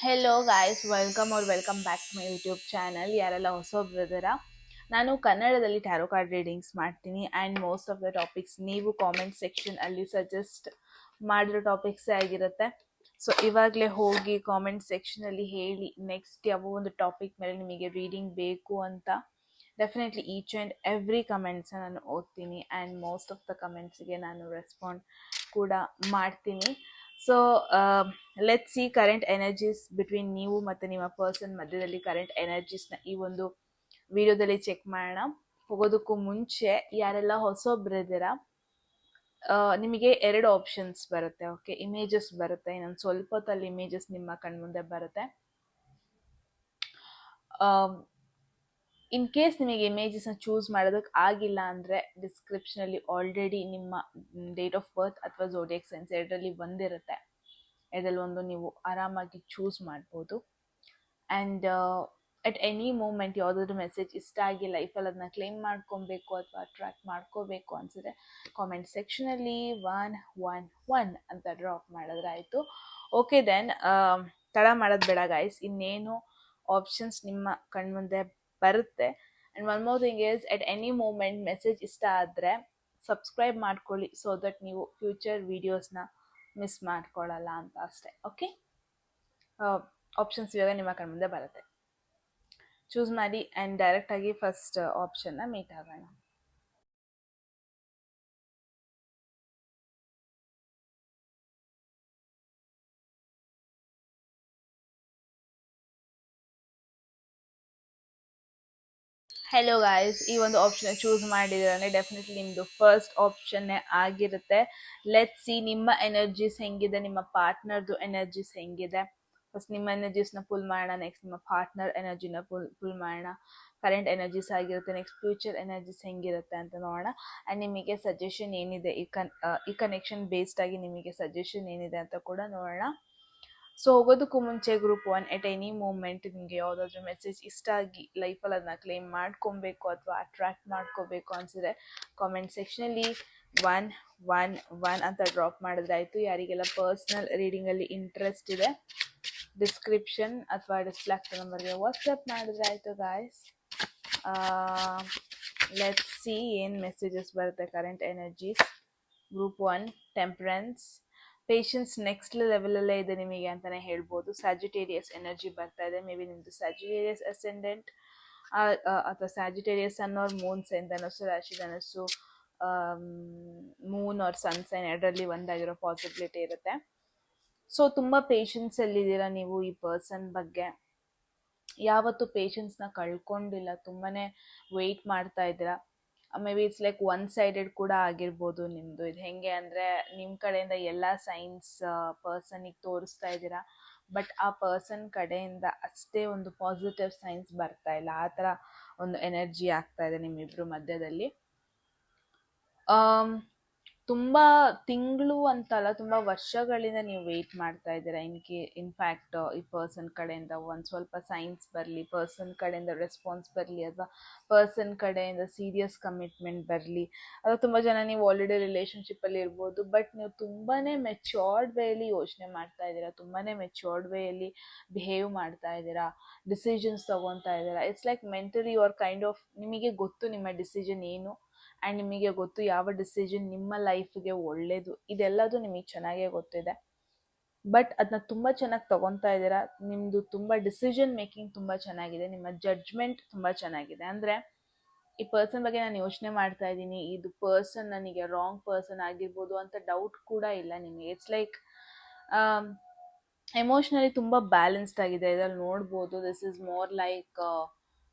Hello guys, welcome back to my YouTube channel. ಯಾರೆಲ್ಲ ಹೊಸೊಬ್ರಿದ್ದೀರಾ, ನಾನು ಕನ್ನಡದಲ್ಲಿ ಟ್ಯಾರೋ ಕಾರ್ಡ್ ರೀಡಿಂಗ್ಸ್ ಮಾಡ್ತೀನಿ. And most of the topics ನೀವು ಕಾಮೆಂಟ್ ಸೆಕ್ಷನ್ ಅಲ್ಲಿ ಸಜೆಸ್ಟ್ ಮಾಡಿರೋ ಟಾಪಿಕ್ಸೇ ಆಗಿರುತ್ತೆ. ಸೊ ಇವಾಗಲೇ ಹೋಗಿ ಕಾಮೆಂಟ್ ಸೆಕ್ಷನಲ್ಲಿ ಹೇಳಿ ನೆಕ್ಸ್ಟ್ ಯಾವ ಒಂದು ಟಾಪಿಕ್ ಮೇಲೆ ನಿಮಗೆ ರೀಡಿಂಗ್ ಬೇಕು ಅಂತ. ಡೆಫಿನೆಟ್ಲಿ ಈಚ್ ಆ್ಯಂಡ್ ಎವ್ರಿ ಕಮೆಂಟ್ಸ್ನ ನಾನು ಓದ್ತೀನಿ ಆ್ಯಂಡ್ ಮೋಸ್ಟ್ ಆಫ್ ದ ಕಮೆಂಟ್ಸ್ಗೆ ನಾನು ರೆಸ್ಪಾಂಡ್ ಕೂಡ ಮಾಡ್ತೀನಿ. So let see current energies between ನೀವು ಮತ್ತು ನಿಮ್ಮ ಪರ್ಸನ್ ಮಧ್ಯದಲ್ಲಿ ಕರೆಂಟ್ ಎನರ್ಜೀಸ್ನ ಈ ಒಂದು ವಿಡಿಯೋದಲ್ಲಿ ಚೆಕ್ ಮಾಡೋಣ. ಹೋಗೋದಕ್ಕೂ ಮುಂಚೆ ಯಾರೆಲ್ಲ ಹೊಸೊಬ್ರಿದ್ದೀರಾ, ನಿಮಗೆ 2 ಆಪ್ಷನ್ಸ್ ಬರುತ್ತೆ. ಓಕೆ, ಇಮೇಜಸ್ ಬರುತ್ತೆ. ಇನ್ನೊಂದು ಸ್ವಲ್ಪ ಹೊತ್ತಲ್ಲಿ ಇಮೇಜಸ್ ನಿಮ್ಮ ಕಣ್ಮುಂದೆ ಬರುತ್ತೆ. ಇನ್ ಕೇಸ್ ನಿಮಗೆ ಇಮೇಜಸ್ನ ಚೂಸ್ ಮಾಡೋದಕ್ಕೆ ಆಗಿಲ್ಲ ಅಂದರೆ ಡಿಸ್ಕ್ರಿಪ್ಷನಲ್ಲಿ ಆಲ್ರೆಡಿ ನಿಮ್ಮ ಡೇಟ್ ಆಫ್ ಬರ್ತ್ ಅಥವಾ ಝೋಡಿಯಾಕ್ ಸೈನ್ಸ್ ಎರಡರಲ್ಲಿ ಬಂದಿರುತ್ತೆ. ಇದರಲ್ಲಿ ಒಂದು ನೀವು ಆರಾಮಾಗಿ ಚೂಸ್ ಮಾಡ್ಬೋದು. ಆ್ಯಂಡ್ ಎಟ್ ಎನಿ ಮೂಮೆಂಟ್ ಯಾವುದಾದ್ರೂ ಮೆಸೇಜ್ ಇಷ್ಟ ಆಗಿ ಲೈಫಲ್ಲಿ ಅದನ್ನ ಕ್ಲೇಮ್ ಮಾಡ್ಕೊಬೇಕು ಅಥವಾ ಅಟ್ರಾಕ್ಟ್ ಮಾಡ್ಕೋಬೇಕು ಅನಿಸಿದ್ರೆ ಕಾಮೆಂಟ್ ಸೆಕ್ಷನಲ್ಲಿ 111 ಅಂತ ಡ್ರಾಪ್ ಮಾಡಿದ್ರೆ ಆಯಿತು. ಓಕೆ ದೆನ್, ತಡ ಮಾಡೋದು ಬೇಡ ಗೈಸ್, ಇನ್ನೇನು ಆಪ್ಷನ್ಸ್ ನಿಮ್ಮ ಕಣ್ಮುಂದೆ ಬರುತ್ತೆ. And one more thing is, at any moment message ಇಷ್ಟ ಆದರೆ ಸಬ್ಸ್ಕ್ರೈಬ್ ಮಾಡ್ಕೊಳ್ಳಿ, ಸೊ ದಟ್ ನೀವು ಫ್ಯೂಚರ್ ವೀಡಿಯೋಸ್ನ ಮಿಸ್ ಮಾಡ್ಕೊಳ್ಳಲ್ಲ ಅಂತ ಅಷ್ಟೇ. ಓಕೆ, ಆಪ್ಷನ್ಸ್ ಇವಾಗ ನಿಮ್ಮ ಕಣ್ಮುಂದೆ ಬರುತ್ತೆ, ಚೂಸ್ ಮಾಡಿ ಆ್ಯಂಡ್ ಡೈರೆಕ್ಟಾಗಿ ಫಸ್ಟ್ ಆಪ್ಷನ್ನ ಮೀಟ್ ಆಗೋಣ. ಹೆಲೋ ಗಾಯ್ಸ್, ಈ ಒಂದು ಆಪ್ಷನ್ ಚೂಸ್ ಮಾಡಿದ್ರೆ ಡೆಫಿನೆಟ್ಲಿ ನಿಮ್ಮದು ಫಸ್ಟ್ ಆಪ್ಷನ್ನೇ ಆಗಿರುತ್ತೆ. ಲೆಟ್ ಸಿ ನಿಮ್ಮ ಎನರ್ಜೀಸ್ ಹೆಂಗಿದೆ, ನಿಮ್ಮ ಪಾರ್ಟ್ನರ್ದು ಎನರ್ಜೀಸ್ ಹೆಂಗಿದೆ. ಫಸ್ಟ್ ನಿಮ್ಮ ಎನರ್ಜೀಸ್ನ ಪುಲ್ ಮಾಡೋಣ, ನೆಕ್ಸ್ಟ್ ನಿಮ್ಮ ಪಾರ್ಟ್ನರ್ ಎನರ್ಜಿನ ಪುಲ್ ಮಾಡೋಣ. ಕರೆಂಟ್ ಎನರ್ಜೀಸ್ ಆಗಿರುತ್ತೆ, ನೆಕ್ಸ್ಟ್ ಫ್ಯೂಚರ್ ಎನರ್ಜೀಸ್ ಹೆಂಗಿರುತ್ತೆ ಅಂತ ನೋಡೋಣ. ಆ್ಯಂಡ್ ನಿಮಗೆ ಸಜೆಷನ್ ಏನಿದೆ, ಈ ಕನೆಕ್ಷನ್ ಬೇಸ್ಡ್ ಆಗಿ ನಿಮಗೆ ಸಜೆಷನ್ ಏನಿದೆ ಅಂತ ಕೂಡ ನೋಡೋಣ. ಸೊ ಹೋಗೋದಕ್ಕೂ ಮುಂಚೆ ಗ್ರೂಪ್ 1, ಎಟ್ ಎನಿ ಮೂಮೆಂಟ್ ನಿಮಗೆ ಯಾವುದಾದ್ರೂ ಮೆಸೇಜ್ ಇಷ್ಟ ಆಗಿ ಲೈಫಲ್ಲಿ ಅದನ್ನ ಕ್ಲೇಮ್ ಮಾಡ್ಕೊಬೇಕು ಅಥವಾ ಅಟ್ರಾಕ್ಟ್ ಮಾಡ್ಕೋಬೇಕು ಅನಿಸಿದ್ರೆ ಕಾಮೆಂಟ್ ಸೆಕ್ಷನಲ್ಲಿ 111 ಅಂತ ಡ್ರಾಪ್ ಮಾಡಿದ್ರೆ ಆಯಿತು. ಯಾರಿಗೆಲ್ಲ ಪರ್ಸ್ನಲ್ ರೀಡಿಂಗಲ್ಲಿ ಇಂಟ್ರೆಸ್ಟ್ ಇದೆ, ಡಿಸ್ಕ್ರಿಪ್ಷನ್ ಅಥವಾ ಡಿಸ್ಪ್ಲೇ ಆಗ್ತಾ ನಂಬರ್ಗೆ ವಾಟ್ಸಪ್ ಮಾಡಿದ್ರೆ ಆಯಿತು ಗಾಯ್ಸ್. ಲೆಟ್ಸ್ ಸಿ ಏನು ಮೆಸೇಜಸ್ ಬರುತ್ತೆ. Current energies group 1, temperance, patience next ಲೆವೆಲಲ್ಲೇ ಇದೆ ನಿಮಗೆ ಅಂತಲೇ ಹೇಳ್ಬೋದು. ಸ್ಯಾಜಿಟೇರಿಯಸ್ ಎನರ್ಜಿ ಬರ್ತಾ ಇದೆ. ಮೇ ಬಿ ನಿಮ್ಮದು ಸ್ಯಾಜಿಟೇರಿಯಸ್ ಅಸೆಂಡೆಂಟ್ ಅಥವಾ ಸ್ಯಾಜಿಟೇರಿಯಸ್ ಸನ್ ಆರ್ ಮೂನ್ ಸೈನ್, ಧನಸ್ಸು ರಾಶಿ, ಧನಸ್ಸು ಮೂನ್ ಆರ್ ಸನ್ ಸೈನ್ ಎರಡರಲ್ಲಿ ಒಂದಾಗಿರೋ ಪಾಸಿಬಿಲಿಟಿ ಇರುತ್ತೆ. ಸೊ ತುಂಬ ಪೇಷನ್ಸಲ್ಲಿದ್ದೀರಾ ನೀವು. ಈ ಪರ್ಸನ್ ಬಗ್ಗೆ ಯಾವತ್ತೂ ಪೇಷನ್ಸ್ನ ಕಳ್ಕೊಂಡಿಲ್ಲ, ತುಂಬಾ ವೆಯ್ಟ್ ಮಾಡ್ತಾ ಇದ್ದೀರಾ. May be it's like one sided ಕೂಡ ಆಗಿರ್ಬೋದು ನಿಮ್ಮದು. ಇದು ಹೆಂಗೆ ಅಂದರೆ, ನಿಮ್ಮ ಕಡೆಯಿಂದ ಎಲ್ಲ ಸೈನ್ಸ್ ಪರ್ಸನಿಗೆ ತೋರಿಸ್ತಾ ಇದ್ದೀರಾ, ಬಟ್ ಆ ಪರ್ಸನ್ ಕಡೆಯಿಂದ ಅಷ್ಟೇ ಒಂದು ಪಾಸಿಟಿವ್ ಸೈನ್ಸ್ ಬರ್ತಾ ಇಲ್ಲ. ಆ ಥರ ಒಂದು ಎನರ್ಜಿ ಆಗ್ತಾ ಇದೆ ನಿಮ್ಮಿಬ್ಬರು ಮಧ್ಯದಲ್ಲಿ. ತುಂಬ ತಿಂಗಳು ಅಂತಲ್ಲ, ತುಂಬ ವರ್ಷಗಳಿಂದ ನೀವು ವೆಯ್ಟ್ ಮಾಡ್ತಾ ಇದ್ದೀರಾ. ಇನ್ಫ್ಯಾಕ್ಟ್ ಈ ಪರ್ಸನ್ ಕಡೆಯಿಂದ ಒಂದು ಸ್ವಲ್ಪ ಸೈನ್ಸ್ ಬರಲಿ, ಪರ್ಸನ್ ಕಡೆಯಿಂದ ರೆಸ್ಪಾನ್ಸ್ ಬರಲಿ, ಅಥವಾ ಪರ್ಸನ್ ಕಡೆಯಿಂದ ಸೀರಿಯಸ್ ಕಮಿಟ್ಮೆಂಟ್ ಬರಲಿ. ಅಥವಾ ತುಂಬ ಜನ ನೀವು ಆಲ್ರೆಡಿ ರಿಲೇಷನ್ಶಿಪ್ಪಲ್ಲಿ ಇರ್ಬೋದು, ಬಟ್ ನೀವು ತುಂಬಾ ಮೆಚ್ಯೂರ್ಡ್ ವೇಯಲ್ಲಿ ಯೋಚನೆ ಮಾಡ್ತಾ ಇದ್ದೀರಾ, ತುಂಬಾ ಮೆಚ್ಯೂರ್ಡ್ ವೇಯಲ್ಲಿ ಬಿಹೇವ್ ಮಾಡ್ತಾ ಇದ್ದೀರಾ, ಡಿಸಿಷನ್ಸ್ ತೊಗೊತಾ ಇದ್ದೀರಾ. It's like mentally you are kind of, ನಿಮಗೆ ಗೊತ್ತು ನಿಮ್ಮ ಡಿಸಿಷನ್ ಏನು, ಆ್ಯಂಡ್ ನಿಮಗೆ ಗೊತ್ತು ಯಾವ ಡಿಸಿಷನ್ ನಿಮ್ಮ ಲೈಫ್ಗೆ ಒಳ್ಳೆಯದು. ಇದೆಲ್ಲದು ನಿಮಗೆ ಚೆನ್ನಾಗೇ ಗೊತ್ತಿದೆ, ಬಟ್ ಅದನ್ನ ತುಂಬ ಚೆನ್ನಾಗಿ ತೊಗೊತಾ ಇದ್ದೀರಾ. ನಿಮ್ಮದು ತುಂಬ ಡಿಸಿಷನ್ ಮೇಕಿಂಗ್ ತುಂಬ ಚೆನ್ನಾಗಿದೆ, ನಿಮ್ಮ ಜಡ್ಜ್ಮೆಂಟ್ ತುಂಬ ಚೆನ್ನಾಗಿದೆ. ಅಂದರೆ ಈ ಪರ್ಸನ್ ಬಗ್ಗೆ ನಾನು ಯೋಚನೆ ಮಾಡ್ತಾ ಇದ್ದೀನಿ, ಇದು ಪರ್ಸನ್ ನನಗೆ ರಾಂಗ್ ಪರ್ಸನ್ ಆಗಿರ್ಬೋದು ಅಂತ ಡೌಟ್ ಕೂಡ ಇಲ್ಲ ನಿಮಗೆ. ಇಟ್ಸ್ ಲೈಕ್ ಎಮೋಷ್ನಲಿ ತುಂಬ ಬ್ಯಾಲೆನ್ಸ್ಡ್ ಆಗಿದೆ. ಇದರಲ್ಲಿ ನೋಡ್ಬೋದು, ದಿಸ್ ಇಸ್ ಮೋರ್ ಲೈಕ್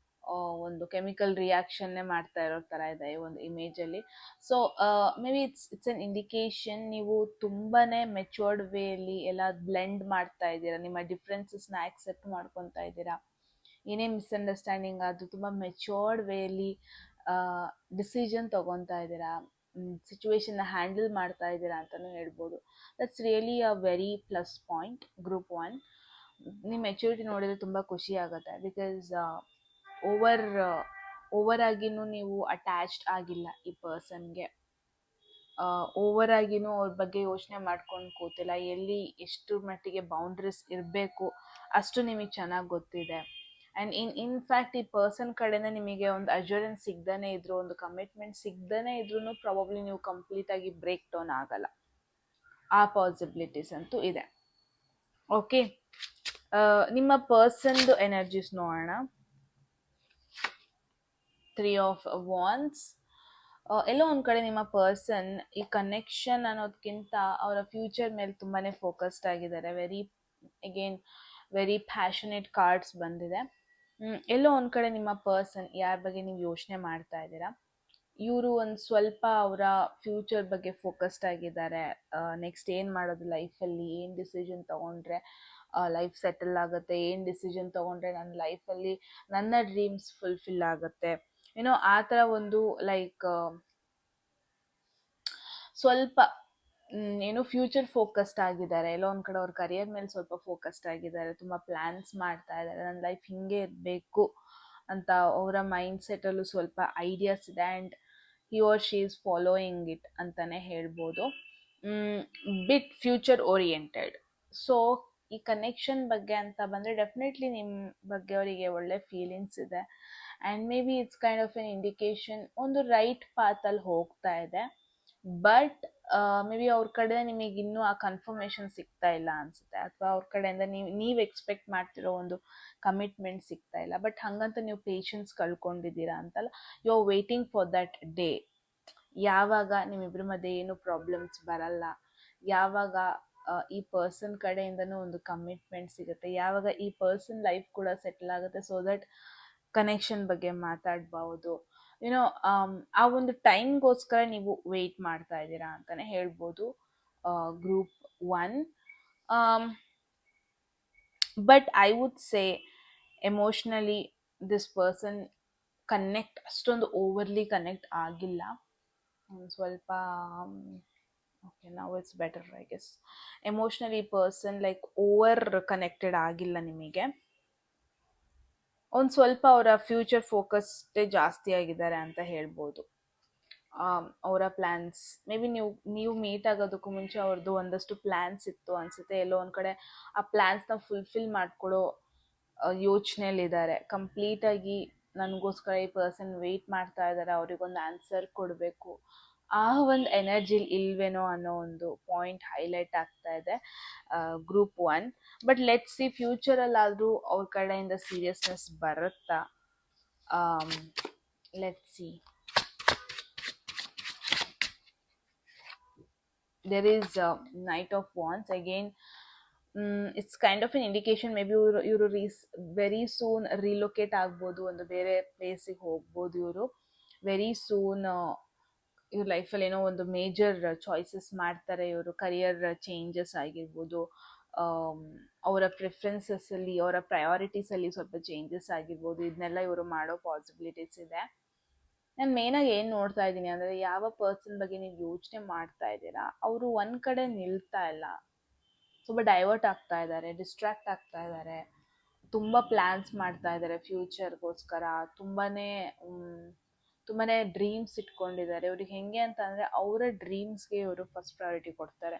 ಒಂದು ಕೆಮಿಕಲ್ ರಿಯಾಕ್ಷನ್ನೇ ಮಾಡ್ತಾ ಇರೋ ಥರ ಇದೆ ಈ ಒಂದು ಇಮೇಜಲ್ಲಿ. So maybe it's an indication ನೀವು ತುಂಬಾ ಮೆಚ್ಯೂರ್ಡ್ ವೇಯಲ್ಲಿ ಎಲ್ಲ ಬ್ಲೆಂಡ್ ಮಾಡ್ತಾ ಇದ್ದೀರಾ, ನಿಮ್ಮ ಡಿಫ್ರೆನ್ಸಸ್ನ ಆಕ್ಸೆಪ್ಟ್ ಮಾಡ್ಕೊತಾ ಇದ್ದೀರಾ. ಏನೇ ಮಿಸ್ಅಂಡರ್ಸ್ಟ್ಯಾಂಡಿಂಗ್ ಆದರೂ ತುಂಬ ಮೆಚ್ಯೂರ್ಡ್ ವೇಯಲ್ಲಿ ಡಿಸಿಷನ್ ತೊಗೊತಾ ಇದ್ದೀರಾ, ಸಿಚುವೇಶನ್ನ ಹ್ಯಾಂಡಲ್ ಮಾಡ್ತಾ ಇದ್ದೀರಾ ಅಂತಲೂ ಹೇಳ್ಬೋದು. That's really a very plus point group 1. ನಿಮ್ಮ ಮೆಚ್ಯೂರಿಟಿ ನೋಡಿದರೆ ತುಂಬ ಖುಷಿ ಆಗುತ್ತೆ. ಬಿಕಾಸ್ ಓವರ್ ಆಗಿನೂ ನೀವು ಅಟ್ಯಾಚ್ಡ್ ಆಗಿಲ್ಲ ಈ ಪರ್ಸನ್ಗೆ. ಓವರ್ ಆಗಿನೂ ಅವ್ರ ಬಗ್ಗೆ ಯೋಚನೆ ಮಾಡ್ಕೊಂಡು ಕೂತಿಲ್ಲ. ಎಲ್ಲಿ ಎಷ್ಟು ಮಟ್ಟಿಗೆ ಬೌಂಡ್ರೀಸ್ ಇರಬೇಕು ಅಷ್ಟು ನಿಮಗೆ ಚೆನ್ನಾಗಿ ಗೊತ್ತಿದೆ. ಆ್ಯಂಡ್ ಇನ್ಫ್ಯಾಕ್ಟ್ ಈ ಪರ್ಸನ್ ಕಡೆಯಿಂದ ನಿಮಗೆ ಒಂದು ಅಶ್ಯೂರೆನ್ಸ್ ಸಿಗ್ದೇ ಇದ್ರು, ಒಂದು ಕಮಿಟ್ಮೆಂಟ್ ಸಿಗ್ದೇ ಇದ್ರೂ ಪ್ರಾಬಬ್ಲಿ ನೀವು ಕಂಪ್ಲೀಟಾಗಿ ಬ್ರೇಕ್ ಡೌನ್ ಆಗಲ್ಲ. ಆ ಪಾಸಿಬಿಲಿಟೀಸ್ ಅಂತೂ ಇದೆ. ಓಕೆ, ನಿಮ್ಮ ಪರ್ಸನ್ದು ಎನರ್ಜೀಸ್ ನೋಡೋಣ. 3 ಆಫ್ ವಾಂಡ್ಸ್. ಎಲ್ಲೋ ಒಂದು ಕಡೆ ನಿಮ್ಮ ಪರ್ಸನ್ ಈ ಕನೆಕ್ಷನ್ ಅನ್ನೋದಕ್ಕಿಂತ ಅವರ ಫ್ಯೂಚರ್ ಮೇಲೆ ತುಂಬಾ ಫೋಕಸ್ಡ್ ಆಗಿದ್ದಾರೆ. ವೆರಿ ಪ್ಯಾಷನೇಟ್ ಕಾರ್ಡ್ಸ್ ಬಂದಿದೆ. ಎಲ್ಲೋ ಒಂದು ಕಡೆ ನಿಮ್ಮ ಪರ್ಸನ್ ಯಾರ ಬಗ್ಗೆ ನೀವು ಯೋಚನೆ ಮಾಡ್ತಾ ಇದ್ದೀರಾ, ಇವರು ಒಂದು ಸ್ವಲ್ಪ ಅವರ ಫ್ಯೂಚರ್ ಬಗ್ಗೆ ಫೋಕಸ್ಡ್ ಆಗಿದ್ದಾರೆ. ನೆಕ್ಸ್ಟ್ ಏನು ಮಾಡೋದು ಲೈಫಲ್ಲಿ, ಏನು ಡಿಸಿಷನ್ ತೊಗೊಂಡ್ರೆ ಲೈಫ್ ಸೆಟಲ್ ಆಗುತ್ತೆ, ಏನು ಡಿಸಿಷನ್ ತೊಗೊಂಡ್ರೆ ನನ್ನ ಲೈಫಲ್ಲಿ ನನ್ನ ಡ್ರೀಮ್ಸ್ ಫುಲ್ಫಿಲ್ ಆಗುತ್ತೆ, ಏನೋ ಆ ಥರ ಒಂದು ಲೈಕ್ ಸ್ವಲ್ಪ ಏನೋ ಫ್ಯೂಚರ್ ಫೋಕಸ್ಡ್ ಆಗಿದ್ದಾರೆ. ಎಲ್ಲೋ ಒಂದು ಕಡೆ ಅವ್ರ ಕರಿಯರ್ ಮೇಲೆ ಸ್ವಲ್ಪ ಫೋಕಸ್ಡ್ ಆಗಿದ್ದಾರೆ, ತುಂಬ ಪ್ಲ್ಯಾನ್ಸ್ ಮಾಡ್ತಾ ಇದ್ದಾರೆ, ನನ್ನ ಲೈಫ್ ಹಿಂಗೆ ಇರಬೇಕು ಅಂತ ಅವರ ಮೈಂಡ್ ಸೆಟ್ಟಲ್ಲೂ ಸ್ವಲ್ಪ ಐಡಿಯಾಸ್ ಇದೆ. And he or she is following it ಅಂತಲೇ ಹೇಳ್ಬೋದು. ಬಿಟ್ ಫ್ಯೂಚರ್ ಓರಿಯೆಂಟೆಡ್. ಸೊ ಈ ಕನೆಕ್ಷನ್ ಬಗ್ಗೆ ಅಂತ ಬಂದರೆ ಡೆಫಿನೆಟ್ಲಿ ನಿಮ್ಮ ಬಗ್ಗೆ ಅವರಿಗೆ ಒಳ್ಳೆ ಫೀಲಿಂಗ್ಸ್ ಇದೆ. And may be it's kind of N indication ಒಂದು ರೈಟ್ ಪಾತಲ್ಲಿ ಹೋಗ್ತಾ ಇದೆ. ಬಟ್ ಮೇ ಬಿ ಅವ್ರ ಕಡೆ ನಿಮಗೆ ಇನ್ನೂ ಆ ಕನ್ಫರ್ಮೇಷನ್ ಸಿಗ್ತಾ ಇಲ್ಲ ಅನಿಸುತ್ತೆ, ಅಥವಾ ಅವ್ರ ಕಡೆಯಿಂದ ನೀವು ಎಕ್ಸ್ಪೆಕ್ಟ್ ಮಾಡ್ತಿರೋ ಒಂದು ಕಮಿಟ್ಮೆಂಟ್ ಸಿಗ್ತಾ ಇಲ್ಲ. ಬಟ್ ಹಾಗಂತ ನೀವು ಪೇಷನ್ಸ್ ಕಳ್ಕೊಂಡಿದ್ದೀರಾ ಅಂತಲ್ಲ, you are waiting for that day. ಯಾವಾಗ ನಿಮ್ಮಿಬ್ಬರ ಮಧ್ಯೆ ಏನು ಪ್ರಾಬ್ಲಮ್ಸ್ ಬರಲ್ಲ, ಯಾವಾಗ ಈ ಪರ್ಸನ್ ಕಡೆಯಿಂದನೂ ಒಂದು ಕಮಿಟ್ಮೆಂಟ್ ಸಿಗುತ್ತೆ, ಯಾವಾಗ ಈ ಪರ್ಸನ್ ಲೈಫ್ ಕೂಡ ಸೆಟಲ್ ಆಗುತ್ತೆ, ಸೊ ದಟ್ ಕನೆಕ್ಷನ್ ಬಗ್ಗೆ ಮಾತಾಡ್ಬೋದು. ಏನೋ ಆ ಒಂದು ಟೈಮ್ಗೋಸ್ಕರ ನೀವು ವೆಯ್ಟ್ ಮಾಡ್ತಾ ಇದ್ದೀರಾ ಅಂತಲೇ ಹೇಳ್ಬೋದು group 1. But I would say emotionally this person ಅಷ್ಟೊಂದು ಓವರ್ಲಿ ಕನೆಕ್ಟ್ ಆಗಿಲ್ಲ. ಸ್ವಲ್ಪ ಓಕೆ, ನಾವು it's better I guess. Emotionally person like over connected ಆಗಿಲ್ಲ ನಿಮಗೆ. ಒಂದು ಸ್ವಲ್ಪ ಅವರ ಫ್ಯೂಚರ್ ಫೋಕಸ್ಡೇ ಜಾಸ್ತಿ ಆಗಿದ್ದಾರೆ ಅಂತ ಹೇಳ್ಬೋದು. ಅವರ ಪ್ಲ್ಯಾನ್ಸ್ ಮೇ ಬಿ ನೀವು ಮೀಟ್ ಆಗೋದಕ್ಕೂ ಮುಂಚೆ ಅವ್ರದ್ದು ಒಂದಷ್ಟು ಪ್ಲ್ಯಾನ್ಸ್ ಇತ್ತು ಅನಿಸುತ್ತೆ. ಎಲ್ಲೋ ಒಂದು ಕಡೆ ಆ ಪ್ಲ್ಯಾನ್ಸ್ನ ಫುಲ್ಫಿಲ್ ಮಾಡ್ಕೊಳ್ಳೋ ಯೋಚನೆಯಲ್ಲಿದ್ದಾರೆ. ಕಂಪ್ಲೀಟಾಗಿ ನನಗೋಸ್ಕರ ಈ ಪರ್ಸನ್ ವೆಯ್ಟ್ ಮಾಡ್ತಾ ಇದ್ದಾರೆ, ಅವ್ರಿಗೊಂದು ಆನ್ಸರ್ ಕೊಡಬೇಕು, ಆ ಒಂದು ಎನರ್ಜಿಲಿ ಇಲ್ವೇನೋ ಅನ್ನೋ ಒಂದು ಪಾಯಿಂಟ್ ಹೈಲೈಟ್ ಆಗ್ತಾ ಇದೆ ಗ್ರೂಪ್ 1. ಬಟ್ ಲೆಟ್ಸ್ ಸಿ ಫ್ಯೂಚರಲ್ಲಾದರೂ ಅವ್ರ ಕಡೆಯಿಂದ ಸೀರಿಯಸ್ನೆಸ್ ಬರುತ್ತಾ. Let's see. there is Knight of Wands again. It's kind of an indication maybe ಇವರು ವೆರಿ ಸೂನ್ ರಿಲೊಕೇಟ್ ಆಗ್ಬೋದು, ಒಂದು ಬೇರೆ ಪ್ಲೇಸಿಗೆ ಹೋಗ್ಬೋದು. ಇವರು ವೆರಿ ಸೂನ್ ಇವ್ರ ಲೈಫಲ್ಲಿ ಏನೋ ಒಂದು ಮೇಜರ್ ಚಾಯ್ಸಸ್ ಮಾಡ್ತಾರೆ. ಇವರು ಕರಿಯರ್ ಚೇಂಜಸ್ ಆಗಿರ್ಬೋದು, ಅವರ ಪ್ರಿಫರೆನ್ಸಸ್ಸಲ್ಲಿ ಅವರ ಪ್ರಯಾರಿಟೀಸಲ್ಲಿ ಸ್ವಲ್ಪ ಚೇಂಜಸ್ ಆಗಿರ್ಬೋದು. ಇದನ್ನೆಲ್ಲ ಇವರು ಮಾಡೋ ಪಾಸಿಬಿಲಿಟೀಸ್ ಇದೆ. ನಾನು ಮೇನಾಗಿ ಏನು ನೋಡ್ತಾ ಇದ್ದೀನಿ ಅಂದರೆ, ಯಾವ ಪರ್ಸನ್ ಬಗ್ಗೆ ನೀವು ಯೋಚನೆ ಮಾಡ್ತಾ ಇದ್ದೀರಾ ಅವರು ಒಂದು ಕಡೆ ನಿಲ್ತಾ ಇಲ್ಲ, ಸ್ವಲ್ಪ ಡೈವರ್ಟ್ ಆಗ್ತಾ ಇದ್ದಾರೆ, ಡಿಸ್ಟ್ರಾಕ್ಟ್ ಆಗ್ತಾ ಇದ್ದಾರೆ, ತುಂಬ ಪ್ಲ್ಯಾನ್ಸ್ ಮಾಡ್ತಾ ಇದ್ದಾರೆ ಫ್ಯೂಚರ್ಗೋಸ್ಕರ, ತುಂಬಾ ಡ್ರೀಮ್ಸ್ ಇಟ್ಕೊಂಡಿದ್ದಾರೆ. ಇವ್ರಿಗೆ ಹೆಂಗೆ ಅಂತ ಅಂದರೆ ಅವರ ಡ್ರೀಮ್ಸ್ಗೆ ಇವರು ಫಸ್ಟ್ ಪ್ರಯಾರಿಟಿ ಕೊಡ್ತಾರೆ.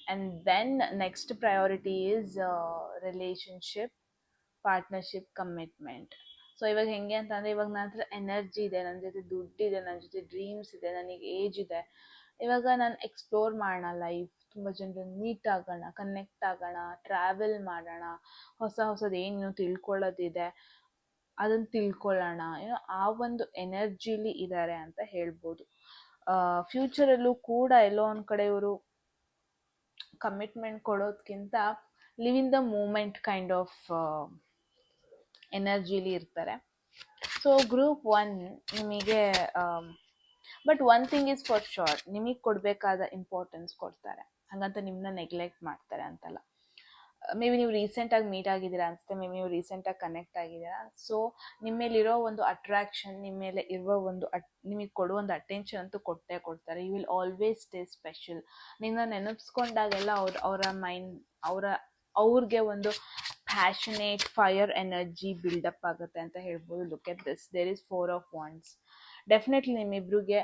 And then next priority is relationship, partnership, commitment. So ಇವಾಗ ಹೆಂಗೆ ಅಂತಂದರೆ, ಇವಾಗ ನನ್ನ ಹತ್ರ ಎನರ್ಜಿ ಇದೆ, ನನ್ನ ಜೊತೆ ದುಡ್ಡಿದೆ, ನನ್ನ ಜೊತೆ ಡ್ರೀಮ್ಸ್ ಇದೆ, ನನಗೆ ಏಜ್ ಇದೆ, ಇವಾಗ ನಾನು ಎಕ್ಸ್ಪ್ಲೋರ್ ಮಾಡೋಣ ಲೈಫ್, ತುಂಬ ಜನರನ್ನು ಮೀಟ್ ಆಗೋಣ, ಕನೆಕ್ಟ್ ಆಗೋಣ, ಟ್ರಾವೆಲ್ ಮಾಡೋಣ, ಹೊಸದು ಏನು ತಿಳ್ಕೊಳ್ಳೋದಿದೆ ಅದನ್ನು ತಿಳ್ಕೊಳ್ಳೋಣ, ಏನೋ ಆ ಒಂದು ಎನರ್ಜಿಲಿ ಇದ್ದಾರೆ ಅಂತ ಹೇಳ್ಬೋದು. ಫ್ಯೂಚರಲ್ಲೂ ಕೂಡ ಎಲ್ಲೋ ಒಂದು ಕಡೆ ಇವರು ಕಮಿಟ್ಮೆಂಟ್ ಕೊಡೋದಕ್ಕಿಂತ live in the moment kind of ಎನರ್ಜಿಲಿ ಇರ್ತಾರೆ. ಸೊ ಗ್ರೂಪ್ 1 ನಿಮಗೆ but one thing is for sure, ನಿಮಗೆ ಕೊಡಬೇಕಾದ ಇಂಪಾರ್ಟೆನ್ಸ್ ಕೊಡ್ತಾರೆ, ಹಾಗಂತ ನಿಮ್ಮನ್ನ ನೆಗ್ಲೆಕ್ಟ್ ಮಾಡ್ತಾರೆ ಅಂತಲ್ಲ. ಮೇ ಬಿ ನೀವು ರೀಸೆಂಟಾಗಿ ಮೀಟ್ ಆಗಿದ್ದೀರಾ ಅನಿಸುತ್ತೆ, ಮೇ ಬಿ ನೀವು ರೀಸೆಂಟಾಗಿ ಕನೆಕ್ಟ್ ಆಗಿದ್ದೀರಾ. ಸೊ ನಿಮ್ಮ ಮೇಲಿರೋ ಒಂದು ಅಟ್ರಾಕ್ಷನ್, ನಿಮ್ಮ ಮೇಲೆ ಇರುವ ಒಂದು ನಿಮಗೆ ಕೊಡೋ ಒಂದು ಅಟೆನ್ಷನ್ ಅಂತೂ ಕೊಟ್ಟೇ ಕೊಡ್ತಾರೆ. You will always stay special. ನಿನ್ನ ನೆನಪಿಸ್ಕೊಂಡಾಗೆಲ್ಲ ಅವ್ರಿಗೆ ಒಂದು ಪ್ಯಾಷನೇಟ್ ಫೈರ್ ಎನರ್ಜಿ ಬಿಲ್ಡಪ್ ಆಗುತ್ತೆ ಅಂತ ಹೇಳ್ಬೋದು. Look at this, there is 4 of wands. Definitely ನಿಮ್ಮಿಬ್ರಿಗೆ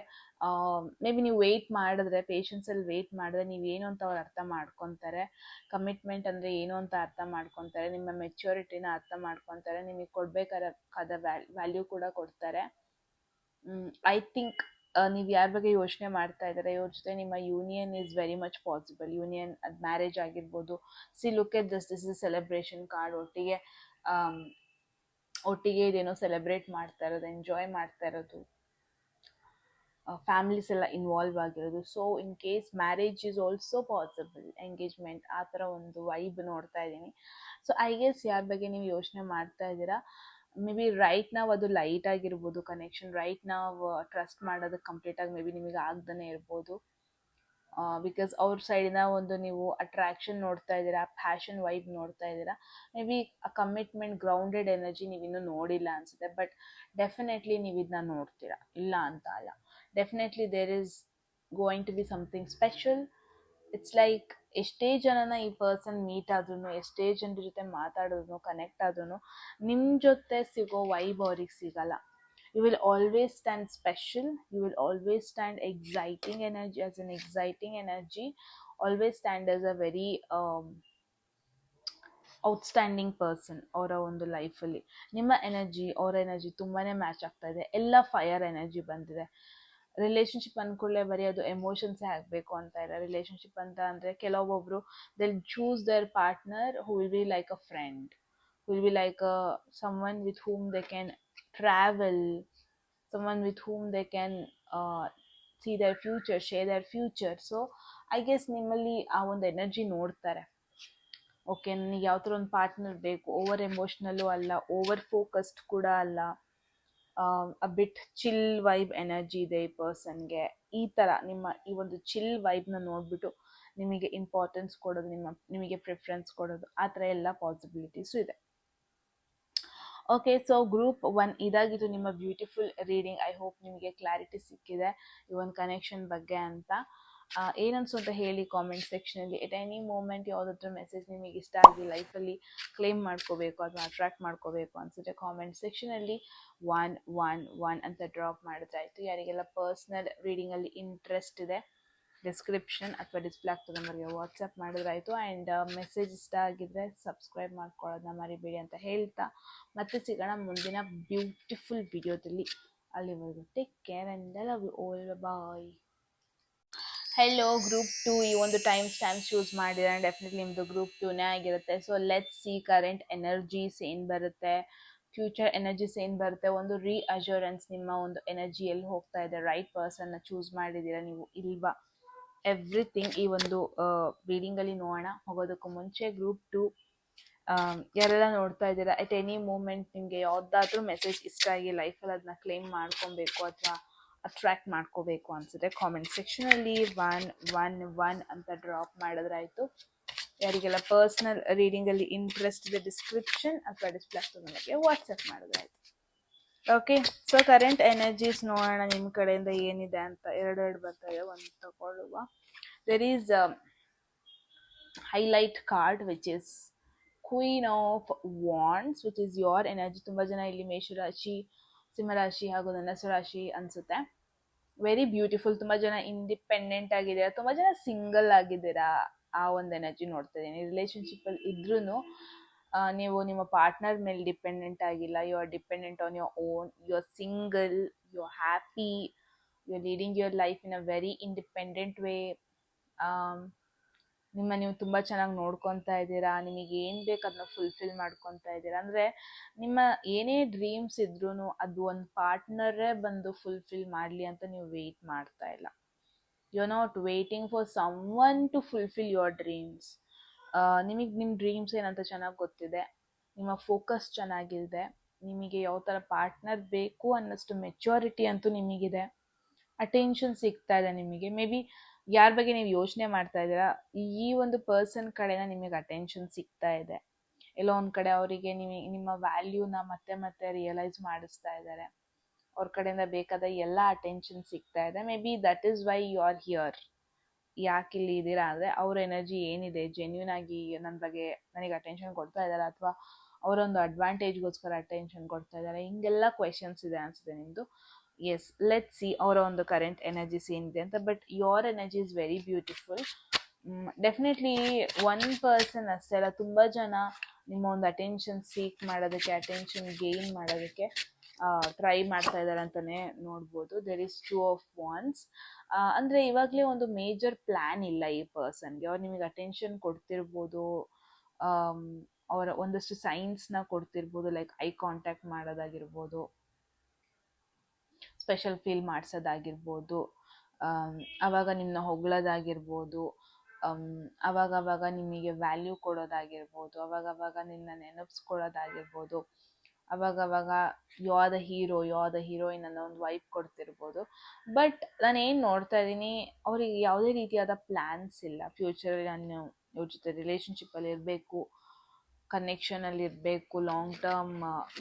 ಮೇ ಬಿ ನೀವು ವೆಯ್ಟ್ ಮಾಡಿದ್ರೆ, ಪೇಷನ್ಸಲ್ಲಿ ವೆಯ್ಟ್ ಮಾಡಿದ್ರೆ ನೀವೇನು ಅಂತ ಅವ್ರು ಅರ್ಥ ಮಾಡ್ಕೊತಾರೆ. ಕಮಿಟ್ಮೆಂಟ್ ಅಂದರೆ ಏನು ಅಂತ ಅರ್ಥ ಮಾಡ್ಕೊತಾರೆ, ನಿಮ್ಮ ಮೆಚ್ಯೂರಿಟಿನ ಅರ್ಥ ಮಾಡ್ಕೊತಾರೆ, ನಿಮಗೆ ಕೊಡಬೇಕಾದ ವ್ಯಾಲ್ಯೂ ಕೂಡ ಕೊಡ್ತಾರೆ. ಐ ಥಿಂಕ್ ನೀವು ಯಾರ ಬಗ್ಗೆ ಯೋಚನೆ ಮಾಡ್ತಾ ಇದ್ದಾರೆ, ಇವ್ರ ಜೊತೆ ನಿಮ್ಮ union is very much possible. Union ಅದು ಮ್ಯಾರೇಜ್ ಆಗಿರ್ಬೋದು. C look at this is celebration card. ಒಟ್ಟಿಗೆ ಇದೇನೋ ಸೆಲೆಬ್ರೇಟ್ ಮಾಡ್ತಾ ಇರೋದು, ಎಂಜಾಯ್ ಮಾಡ್ತಾ ಇರೋದು, ಫ್ಯಾಮಿಲೀಸ್ ಎಲ್ಲ ಇನ್ವಾಲ್ವ್ ಆಗಿರೋದು. So in case marriage is also possible, engagement ಆ ಥರ ಒಂದು ವೈಬ್ ನೋಡ್ತಾ ಇದ್ದೀನಿ. ಸೊ ಐ ಗೆಸ್ ಯಾರ ಬಗ್ಗೆ ನೀವು ಯೋಚನೆ ಮಾಡ್ತಾ ಇದ್ದೀರಾ, ಮೇ ಬಿ ರೈಟ್ ನಾವು ಅದು ಲೈಟ್ ಆಗಿರ್ಬೋದು ಕನೆಕ್ಷನ್, ರೈಟ್ ನಾವು ಟ್ರಸ್ಟ್ ಮಾಡೋದಕ್ಕೆ ಕಂಪ್ಲೀಟಾಗಿ ಮೇ ಬಿ ನಿಮಗೆ ಆಗ್ದೇ ಇರ್ಬೋದು. ಬಿಕಾಸ್ ಅವ್ರ ಸೈಡಿನ ಒಂದು ನೀವು ಅಟ್ರಾಕ್ಷನ್ ನೋಡ್ತಾ ಇದ್ದೀರಾ, ಪ್ಯಾಷನ್ ವೈಬ್ ನೋಡ್ತಾ ಇದ್ದೀರಾ. ಮೇ ಬಿ ಆ ಕಮಿಟ್ಮೆಂಟ್ ಗ್ರೌಂಡೆಡ್ ಎನರ್ಜಿ ನೀವಿನ್ನೂ ನೋಡಿಲ್ಲ ಅನಿಸುತ್ತೆ. ಬಟ್ ಡೆಫಿನೆಟ್ಲಿ ನೀವು ಇದನ್ನ ನೋಡ್ತೀರಾ, ಇಲ್ಲ ಅಂತ ಅಲ್ಲ. Definitely there is going to be something special. It's like ಎಷ್ಟೇ ಜನನ ಈ ಪರ್ಸನ್ ಮೀಟ್ ಆದ್ರೂ, ಎಷ್ಟೇ ಜನರ ಜೊತೆ ಮಾತಾಡಿದ್ರು, ಕನೆಕ್ಟ್ ಆದ್ರೂ ನಿಮ್ಮ ಜೊತೆ ಸಿಗೋ ವೈಬ್ ಅವ್ರಿಗೆ ಸಿಗಲ್ಲ. You will always stand special. You will always stand exciting energy, as an exciting energy. Always stand as a very outstanding person ಅವರ ಒಂದು ಲೈಫಲ್ಲಿ. ನಿಮ್ಮ ಎನರ್ಜಿ ಅವರ ಎನರ್ಜಿ ತುಂಬಾ ಮ್ಯಾಚ್ ಆಗ್ತಾ ಇದೆ. ಎಲ್ಲ ಫೈರ್ ಎನರ್ಜಿ ಬಂದಿದೆ. ರಿಲೇಷನ್ಶಿಪ್ ಅಂದ್ಕೊಳ್ಳೆ ಬರೀ ಅದು ಎಮೋಷನ್ಸೇ ಆಗಬೇಕು ಅಂತ ಇಲ್ಲ. ರಿಲೇಷನ್ಶಿಪ್ ಅಂತ ಅಂದರೆ ಕೆಲವೊಬ್ಬರು they'll choose their partner who will be like a friend, who will be like someone with whom they can travel, someone with whom they can see their future, share their future. So I guess ನಿಮ್ಮಲ್ಲಿ ಆ ಒಂದು energy ನೋಡ್ತಾರೆ. Okay, ನನಗೆ ಯಾವ ಥರ ಒಂದು partner ಬೇಕು, over ಎಮೋಷ್ನಲ್ಲು ಅಲ್ಲ, ಓವರ್ ಫೋಕಸ್ಡ್ ಕೂಡ ಅಲ್ಲ, ಅ ಬಿಟ್ ಚಿಲ್ ವೈಬ್ ಎನರ್ಜಿ ಇದೆ ಈ ಪರ್ಸನ್ಗೆ. ಈ ಥರ ನಿಮ್ಮ ಈ ಒಂದು ಚಿಲ್ ವೈಬ್ನ ನೋಡಿಬಿಟ್ಟು ನಿಮಗೆ ಇಂಪಾರ್ಟೆನ್ಸ್ ಕೊಡೋದು, ನಿಮಗೆ ಪ್ರಿಫರೆನ್ಸ್ ಕೊಡೋದು, ಆ ಥರ ಎಲ್ಲ ಪಾಸಿಬಿಲಿಟೀಸು ಇದೆ. ಓಕೆ, ಸೊ ಗ್ರೂಪ್ 1 ಇದಾಗಿತ್ತು ನಿಮ್ಮ ಬ್ಯೂಟಿಫುಲ್ ರೀಡಿಂಗ್. ಐ ಹೋಪ್ ನಿಮಗೆ ಕ್ಲಾರಿಟಿ ಸಿಕ್ಕಿದೆ ಈ ಒಂದು ಕನೆಕ್ಷನ್ ಬಗ್ಗೆ ಅಂತ. ಏನನ್ಸು ಅಂತ ಹೇಳಿ ಕಾಮೆಂಟ್ ಸೆಕ್ಷನಲ್ಲಿ. ಎಟ್ ಎನಿ ಮೂಮೆಂಟ್ ಯಾವುದಾದ್ರೂ ಮೆಸೇಜ್ ನಿಮಗೆ ಇಷ್ಟ ಆಗಿ ಲೈಫಲ್ಲಿ ಕ್ಲೇಮ್ ಮಾಡ್ಕೋಬೇಕು ಅಥವಾ ಅಟ್ರಾಕ್ಟ್ ಮಾಡ್ಕೋಬೇಕು ಅನಿಸುತ್ತೆ, ಕಾಮೆಂಟ್ ಸೆಕ್ಷನಲ್ಲಿ 111 ಅಂತ ಡ್ರಾಪ್ ಮಾಡಿದ್ರೆ ಆಯಿತು. ಯಾರಿಗೆಲ್ಲ ಪರ್ಸ್ನಲ್ ರೀಡಿಂಗಲ್ಲಿ ಇಂಟ್ರೆಸ್ಟ್ ಇದೆ, ಡಿಸ್ಕ್ರಿಪ್ಷನ್ ಅಥವಾ ಡಿಸ್ಪ್ಲೇ ಆಗ್ತದೆ ನಂಬರ್ಗೆ ವಾಟ್ಸಪ್ ಮಾಡಿದ್ರಾಯಿತು. ಆ್ಯಂಡ್ ಮೆಸೇಜ್ ಇಷ್ಟ ಆಗಿದ್ದರೆ ಸಬ್ಸ್ಕ್ರೈಬ್ ಮಾಡ್ಕೊಳ್ಳೋದನ್ನ ಮರಿಬೇಡಿ ಅಂತ ಹೇಳ್ತಾ ಮತ್ತೆ ಸಿಗೋಣ ಮುಂದಿನ ಬ್ಯೂಟಿಫುಲ್ ವಿಡಿಯೋದಲ್ಲಿ. ಅಲ್ಲಿವರೆಗೂ take care and I love you all. Bye. Hello group 2, ಈ ಒಂದು ಟೈಮ್ ಸ್ಟ್ಯಾಂಪ್ಸ್ ಯೂಸ್ ಮಾಡಿದ್ರೆ ಡೆಫಿನೆಟ್ಲಿ ನಿಮ್ಮದು ಗ್ರೂಪ್ 2ನೇ ಆಗಿರುತ್ತೆ. So let's see current energies ಏನು ಬರುತ್ತೆ, ಫ್ಯೂಚರ್ ಎನರ್ಜೀಸ್ ಏನು ಬರುತ್ತೆ, ಒಂದು ರೀಅಶ್ಯೂರೆನ್ಸ್. ನಿಮ್ಮ ಒಂದು ಎನರ್ಜಿ ಎಲ್ಲಿ ಹೋಗ್ತಾ ಇದೆ, ರೈಟ್ ಪರ್ಸನ್ನ ಚೂಸ್ ಮಾಡಿದ್ದೀರಾ ನೀವು ಇಲ್ವಾ, ಎವ್ರಿಥಿಂಗ್ ಈ ಒಂದು ರೀಡಿಂಗಲ್ಲಿ ನೋಡೋಣ. ಹೋಗೋದಕ್ಕೂ ಮುಂಚೆ ಗ್ರೂಪ್ 2 ಯಾರೆಲ್ಲ ನೋಡ್ತಾ ಇದ್ದೀರಾ, ಎಟ್ ಎನಿ ಮೂಮೆಂಟ್ ನಿಮಗೆ ಯಾವುದಾದ್ರೂ ಮೆಸೇಜ್ ಇಷ್ಟ ಆಗಿ ಲೈಫಲ್ಲಿ ಅದನ್ನ ಕ್ಲೇಮ್ ಮಾಡ್ಕೊಬೇಕು ಅಥವಾ ಅಟ್ರ್ಯಾಕ್ಟ್ ಮಾಡ್ಕೋಬೇಕು ಅನಿಸುತ್ತೆ, ಕಾಮೆಂಟ್ ಸೆಕ್ಷನಲ್ಲಿ 111 ಅಂತ ಡ್ರಾಪ್ ಮಾಡಿದ್ರಾಯಿತು. ಯಾರಿಗೆಲ್ಲ ಪರ್ಸ್ನಲ್ ರೀಡಿಂಗಲ್ಲಿ ಇಂಟ್ರೆಸ್ಟ್ ಇದೆ, ಡಿಸ್ಕ್ರಿಪ್ಷನ್ ಅಥವಾ ಡಿಸ್ಪ್ಲೇ ನನಗೆ ವಾಟ್ಸಪ್ ಮಾಡಿದ್ರಾಯಿತು. ಓಕೆ, ಸೊ ಕರೆಂಟ್ ಎನರ್ಜೀಸ್ ನೋಡೋಣ ನಿಮ್ಮ ಕಡೆಯಿಂದ ಏನಿದೆ ಅಂತ. ಎರಡು ಬರ್ತಾ ಇದೆ, ಒಂದು ತಗೊಳ್ಳುವ. There is highlight card which is queen of wands, which is your energy. ತುಂಬ ಜನ ಇಲ್ಲಿ ಮೇಷರಾಶಿ, ಸಿಂಹರಾಶಿ ಹಾಗೂ ಧನುಸ್ಸು ರಾಶಿ ಅನಿಸುತ್ತೆ. Very beautiful. ತುಂಬ ಜನ ಇಂಡಿಪೆಂಡೆಂಟ್ ಆಗಿದ್ದೀರಾ, ತುಂಬ ಜನ ಸಿಂಗಲ್ ಆಗಿದ್ದೀರಾ. ಆ ಒಂದು ಎನರ್ಜಿ ನೋಡ್ತಾ ಇದ್ದೀನಿ. ರಿಲೇಷನ್ಶಿಪ್ಪಲ್ಲಿ ಇದ್ರೂ ನೀವು ನಿಮ್ಮ ಪಾರ್ಟ್ನರ್ ಮೇಲೆ ಡಿಪೆಂಡೆಂಟ್ ಆಗಿಲ್ಲ. You are dependent on your own. You are single, you are happy, you are leading your life in a very independent way. ನೀವು ತುಂಬ ಚೆನ್ನಾಗಿ ನೋಡ್ಕೊತಾ ಇದ್ದೀರಾ. ನಿಮಗೆ ಏನು ಬೇಕು ಅದನ್ನ ಫುಲ್ಫಿಲ್ ಮಾಡ್ಕೊತಾ ಇದ್ದೀರಾ. ಅಂದರೆ ನಿಮ್ಮ ಏನೇ ಡ್ರೀಮ್ಸ್ ಇದ್ರೂ ಅದು ಒಂದು ಪಾರ್ಟ್ನರೇ ಬಂದು ಫುಲ್ಫಿಲ್ ಮಾಡಲಿ ಅಂತ ನೀವು ವೆಯ್ಟ್ ಮಾಡ್ತಾ ಇಲ್ಲ. You are not waiting for someone to fulfil your dreams. ನಿಮಗೆ ನಿಮ್ಮ ಡ್ರೀಮ್ಸ್ ಏನಂತ ಚೆನ್ನಾಗಿ ಗೊತ್ತಿದೆ, ನಿಮ್ಮ ಫೋಕಸ್ ಚೆನ್ನಾಗಿದೆ, ನಿಮಗೆ ಯಾವ ಥರ ಪಾರ್ಟ್ನರ್ ಬೇಕು ಅನ್ನೋಷ್ಟು ಮೆಚ್ಯೂರಿಟಿ ಅಂತೂ ನಿಮಗಿದೆ, ಅಟೆನ್ಷನ್ ಸಿಗ್ತಾ ಇದೆ ನಿಮಗೆ. ಮೇ ಬಿ ಯಾರ ಬಗ್ಗೆ ನೀವು ಯೋಚನೆ ಮಾಡ್ತಾ ಇದ್ದೀರಾ, ಈ ಒಂದು ಪರ್ಸನ್ ಕಡೆನ ನಿಮಗೆ ಅಟೆನ್ಷನ್ ಸಿಗ್ತಾ ಇದೆ. ಎಲ್ಲೋ ಒಂದು ಕಡೆ ಅವರಿಗೆ ನಿಮ್ಮ ವ್ಯಾಲ್ಯೂನ ಮತ್ತೆ ಮತ್ತೆ ರಿಯಲೈಸ್ ಮಾಡಿಸ್ತಾ ಇದ್ದಾರೆ. ಅವ್ರ ಕಡೆಯಿಂದ ಬೇಕಾದ ಎಲ್ಲ ಅಟೆನ್ಷನ್ ಸಿಗ್ತಾ ಇದೆ. Maybe that is why you are here. ಯಾಕೆ ಇಲ್ಲಿ ಇದ್ದೀರಾ ಅಂದರೆ ಅವ್ರ ಎನರ್ಜಿ ಏನಿದೆ, ಜೆನ್ಯೂನ್ ಆಗಿ ನನ್ನ ಬಗ್ಗೆ ನನಗೆ ಅಟೆನ್ಷನ್ ಕೊಡ್ತಾ ಇದ್ದಾರೆ ಅಥವಾ ಅವರೊಂದು ಅಡ್ವಾಂಟೇಜ್ಗೋಸ್ಕರ ಅಟೆನ್ಷನ್ ಕೊಡ್ತಾ ಇದ್ದಾರೆ, ಹಿಂಗೆಲ್ಲ ಕ್ವೆಶನ್ಸ್ ಇದೆ ಅನಿಸುತ್ತೆ ನಿಮ್ಮದು. ಎಸ್, ಲೆಟ್ ಸಿ ಅವರ ಒಂದು ಕರೆಂಟ್ ಎನರ್ಜೀಸ್ ಏನಿದೆ ಅಂತ. But your energy is very beautiful. Definitely one person ಅಷ್ಟೇ ಅಲ್ಲ, ತುಂಬ ಜನ ನಿಮ್ಮ ಒಂದು ಅಟೆನ್ಷನ್ ಸೀಕ್ ಮಾಡೋದಕ್ಕೆ, ಅಟೆನ್ಷನ್ ಗೇನ್ ಮಾಡೋದಕ್ಕೆ ಟ್ರೈ ಮಾಡ್ತಾ ಇದ್ದಾರೆ ಅಂತಲೇ ನೋಡ್ಬೋದು. There is two of ವಾನ್ಸ್. ಅಂದರೆ ಇವಾಗಲೇ ಒಂದು ಮೇಜರ್ ಪ್ಲ್ಯಾನ್ ಇಲ್ಲ ಈ ಪರ್ಸನ್ಗೆ. ಅವ್ರು ನಿಮಗೆ ಅಟೆನ್ಷನ್ ಕೊಡ್ತಿರ್ಬೋದು, ಅವರ ಒಂದಷ್ಟು ಸೈನ್ಸ್ನ ಕೊಡ್ತಿರ್ಬೋದು, ಲೈಕ್ ಐ ಕಾಂಟ್ಯಾಕ್ಟ್ ಮಾಡೋದಾಗಿರ್ಬೋದು, ಸ್ಪೆಷಲ್ ಫೀಲ್ ಮಾಡಿಸೋದಾಗಿರ್ಬೋದು, ಆವಾಗ ನಿಮ್ಮನ್ನ ಹೊಗಳೋದಾಗಿರ್ಬೋದು, ಅವಾಗವಾಗ ನಿಮಗೆ ವ್ಯಾಲ್ಯೂ ಕೊಡೋದಾಗಿರ್ಬೋದು, ಅವಾಗವಾಗ ನಿನ್ನ ನೆನಪಿಸ್ಕೊಳ್ಳೋದಾಗಿರ್ಬೋದು, ಅವಾಗವಾಗ you are the hero, you are the heroine ಅನ್ನೋ ಒಂದು ವೈಬ್ ಕೊಡ್ತಿರ್ಬೋದು. ಬಟ್ ನಾನು ಏನು ನೋಡ್ತಾ ಇದ್ದೀನಿ, ಅವರಿಗೆ ಯಾವುದೇ ರೀತಿಯಾದ ಪ್ಲ್ಯಾನ್ಸ್ ಇಲ್ಲ. ಫ್ಯೂಚರಲ್ಲಿ ನಾನು ಇವ್ರ ಜೊತೆ ರಿಲೇಷನ್ಶಿಪ್ಪಲ್ಲಿ ಇರಬೇಕು, ಕನೆಕ್ಷನಲ್ಲಿ ಇರಬೇಕು, ಲಾಂಗ್ ಟರ್ಮ್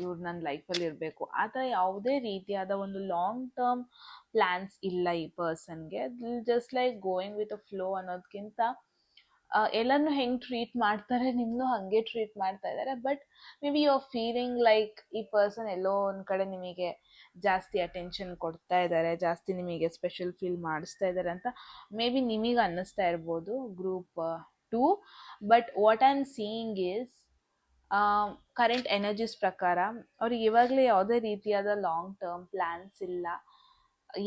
ಇವ್ರು ನನ್ನ ಲೈಫಲ್ಲಿ ಇರಬೇಕು, ಆ ಥರ ಯಾವುದೇ ರೀತಿಯಾದ ಒಂದು ಲಾಂಗ್ ಟರ್ಮ್ ಪ್ಲ್ಯಾನ್ಸ್ ಇಲ್ಲ ಈ ಪರ್ಸನ್ಗೆ. Just like going with a flow ಅನ್ನೋದಕ್ಕಿಂತ ಎಲ್ಲನೂ ಹೆಂಗೆ ಟ್ರೀಟ್ ಮಾಡ್ತಾರೆ, ನಿಮ್ಮನ್ನು ಹಾಗೆ ಟ್ರೀಟ್ ಮಾಡ್ತಾ ಇದ್ದಾರೆ. But maybe you are feeling like ಈ ಪರ್ಸನ್ ಎಲ್ಲೋ ಒಂದು ಕಡೆ ನಿಮಗೆ ಜಾಸ್ತಿ ಅಟೆನ್ಷನ್ ಕೊಡ್ತಾ ಇದ್ದಾರೆ, ಜಾಸ್ತಿ ನಿಮಗೆ ಸ್ಪೆಷಲ್ ಫೀಲ್ ಮಾಡಿಸ್ತಾ ಇದ್ದಾರೆ ಅಂತ ಮೇ ಬಿ ನಿಮಗೆ ಅನ್ನಿಸ್ತಾ ಇರ್ಬೋದು, group 2. But what I am seeing is, current energies ಪ್ರಕಾರ ಅವ್ರಿಗೆ ಇವಾಗಲೇ ಯಾವುದೇ ರೀತಿಯಾದ ಲಾಂಗ್ ಟರ್ಮ್ ಪ್ಲ್ಯಾನ್ಸ್ ಇಲ್ಲ.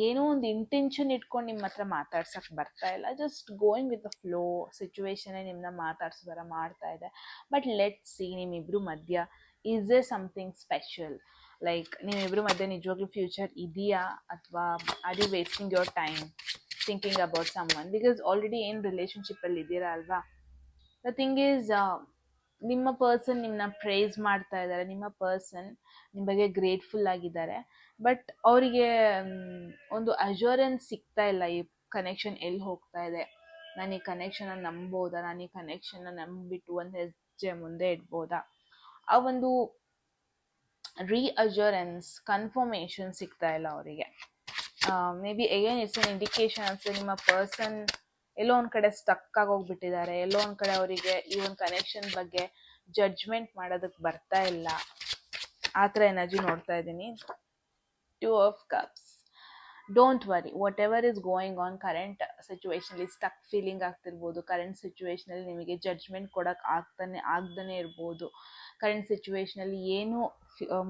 ಏನೋ ಒಂದು ಇಂಟೆನ್ಷನ್ ಇಟ್ಕೊಂಡು ನಿಮ್ಮ ಹತ್ರ ಮಾತಾಡ್ಸಕ್ಕೆ ಬರ್ತಾ ಇಲ್ಲ. Just going with the flow, ಸಿಚುವೇಶನೇ ನಿಮ್ಮನ್ನ ಮಾತಾಡ್ಸೋ ಥರ ಮಾಡ್ತಾ ಇದೆ. ಬಟ್ ಲೆಟ್ ಸಿ, ನಿಮ್ಮಿಬ್ಬರು ಮಧ್ಯ is a something special? Like ನಿಮ್ಮಿಬ್ಬರು ಮಧ್ಯೆ ನಿಜವಾಗ್ಲೂ ಫ್ಯೂಚರ್ ಇದೆಯಾ, ಅಥವಾ are you wasting your time thinking about someone? Because already ಏನು ರಿಲೇಷನ್ಶಿಪ್ಪಲ್ಲಿ ಇದ್ದೀರಾ ಅಲ್ವಾ. ದ ಥಿಂಗ್ ಈಸ್, ನಿಮ್ಮ ಪರ್ಸನ್ ನಿಮ್ಮನ್ನ ಪ್ರೈಸ್ ಮಾಡ್ತಾ ಇದ್ದಾರೆ, ನಿಮ್ಮ ಪರ್ಸನ್ ನಿಮ್ಮ ಬಗ್ಗೆ ಗ್ರೇಟ್ಫುಲ್ ಆಗಿದ್ದಾರೆ. ಬಟ್ ಅವರಿಗೆ ಒಂದು ಅಶ್ಯೂರೆನ್ಸ್ ಸಿಗ್ತಾ ಇಲ್ಲ, ಈ ಕನೆಕ್ಷನ್ ಎಲ್ಲಿ ಹೋಗ್ತಾ ಇದೆ, ನಾನು ಈ ಕನೆಕ್ಷನ್ನ ನಂಬೋದಾ, ನಾನು ಈ ಕನೆಕ್ಷನ್ನ ನಂಬಿಬಿಟ್ಟು ಒಂದು ಹೆಜ್ಜೆ ಮುಂದೆ ಇಡ್ಬೋದಾ, ಆ ಒಂದು ರೀಅಶ್ಯೂರೆನ್ಸ್, ಕನ್ಫರ್ಮೇಷನ್ ಸಿಗ್ತಾ ಇಲ್ಲ ಅವರಿಗೆ. May be again it's an indication ಅನ್ಸುತ್ತೆ, ನಿಮ್ಮ ಪರ್ಸನ್ ಎಲ್ಲೋ ಒಂದು ಕಡೆ ಸ್ಟಕ್ ಆಗೋಗ್ಬಿಟ್ಟಿದ್ದಾರೆ, ಎಲ್ಲೋ ಒಂದು ಕಡೆ ಅವರಿಗೆ ಈ ಒಂದು ಕನೆಕ್ಷನ್ ಬಗ್ಗೆ ಜಡ್ಜ್ಮೆಂಟ್ ಮಾಡೋದಕ್ಕೆ ಬರ್ತಾ ಇಲ್ಲ. ಆ ಥರ ಎನರ್ಜಿ ನೋಡ್ತಾ ಇದ್ದೀನಿ. 2 of cups. Don't worry, whatever is going on, current ಸಿಚುವೇಶನಲ್ಲಿ ಸ್ಟಕ್ ಫೀಲಿಂಗ್ ಆಗ್ತಿರ್ಬೋದು, ಕರೆಂಟ್ ಸಿಚುವೇಶನಲ್ಲಿ ನಿಮಗೆ ಜಡ್ಜ್ಮೆಂಟ್ ಕೊಡೋಕೆ ಆಗ್ದೇ ಇರ್ಬೋದು, ಕರೆಂಟ್ ಸಿಚುವೇಶನಲ್ಲಿ ಏನು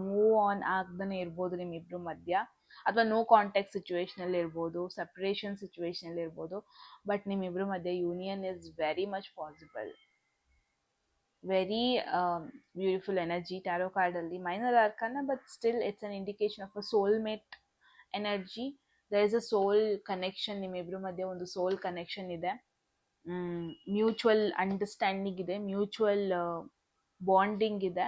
ಮೂವ್ ಆನ್ ಆಗ್ದೇ ಇರ್ಬೋದು ನಿಮ್ಮಿಬ್ಬರು ಮಧ್ಯ, ಅಥವಾ ನೋ ಕಾಂಟ್ಯಾಕ್ಟ್ ಸಿಚುವೇಶನಲ್ಲಿ ಇರ್ಬೋದು, ಸಪ್ರೇಷನ್ ಸಿಚುವೇಶನಲ್ಲಿ ಇರ್ಬೋದು. ಬಟ್ ನಿಮ್ಮಿಬ್ಬರ ಮಧ್ಯೆ union is very much possible. Very beautiful energy tarot ಕಾರ್ಡಲ್ಲಿ, minor arcana, but still it's an indication of a soulmate energy. There is a soul connection, ನಿಮ್ಮಿಬ್ಬರ ಮಧ್ಯೆ ಒಂದು ಸೋಲ್ ಕನೆಕ್ಷನ್ ಇದೆ, mutual understanding ಇದೆ, mutual bonding ಇದೆ.